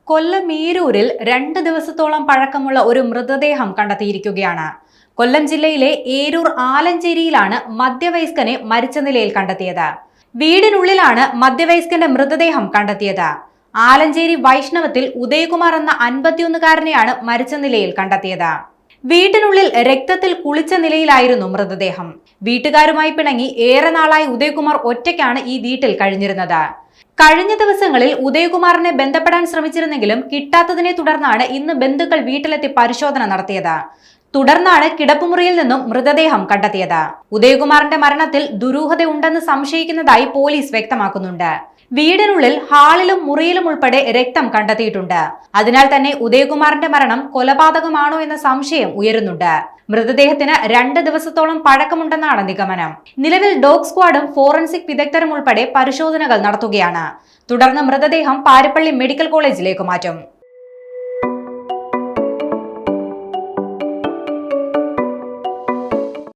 കൊല്ലം ഈരൂരിൽ 2 ദിവസത്തോളം പഴക്കമുള്ള ഒരു മൃതദേഹം കണ്ടെത്തിയിരിക്കുകയാണ്. കൊല്ലം ജില്ലയിലെ ഏരൂർ ആലഞ്ചേരിയിലാണ് മധ്യവയസ്കനെ മരിച്ച നിലയിൽ കണ്ടെത്തിയത്. വീടിനുള്ളിലാണ് മധ്യവയസ്കന്റെ മൃതദേഹം കണ്ടെത്തിയത്. ആലഞ്ചേരി വൈഷ്ണവത്തിൽ ഉദയകുമാർ എന്ന 51-കാരനെയാണ് മരിച്ച നിലയിൽ കണ്ടെത്തിയത്. വീട്ടിനുള്ളിൽ രക്തത്തിൽ കുളിച്ച നിലയിലായിരുന്നു മൃതദേഹം. വീട്ടുകാരുമായി പിണങ്ങി ഏറെ നാളായി ഉദയകുമാർ ഒറ്റയ്ക്കാണ് ഈ വീട്ടിൽ കഴിഞ്ഞിരുന്നത്. കഴിഞ്ഞ ദിവസങ്ങളിൽ ഉദയകുമാറിനെ ബന്ധപ്പെടാൻ ശ്രമിച്ചിരുന്നെങ്കിലും കിട്ടാത്തതിനെ തുടർന്നാണ് ഇന്ന് ബന്ധുക്കൾ വീട്ടിലെത്തി പരിശോധന നടത്തിയത്. തുടർന്നാണ് കിടപ്പുമുറിയിൽ നിന്നും മൃതദേഹം കണ്ടെത്തിയത്. ഉദയകുമാറിന്റെ മരണത്തിൽ ദുരൂഹതയുണ്ടെന്ന് സംശയിക്കുന്നതായി പോലീസ് വ്യക്തമാക്കുന്നുണ്ട്. വീടിനുള്ളിൽ ഹാളിലും മുറിയിലും ഉൾപ്പെടെ രക്തം കണ്ടെത്തിയിട്ടുണ്ട്. അതിനാൽ തന്നെ ഉദയകുമാറിന്റെ മരണം കൊലപാതകമാണോ എന്ന സംശയം ഉയരുന്നുണ്ട്. മൃതദേഹത്തിന് 2 ദിവസത്തോളം പഴക്കമുണ്ടെന്നാണ് നിഗമനം. നിലവിൽ ഡോഗ് സ്ക്വാഡും ഫോറൻസിക് വിദഗ്ധരും ഉൾപ്പെടെ പരിശോധനകൾ നടത്തുകയാണ്. തുടർന്ന് മൃതദേഹം പാരിപ്പള്ളി മെഡിക്കൽ കോളേജിലേക്ക് മാറ്റും.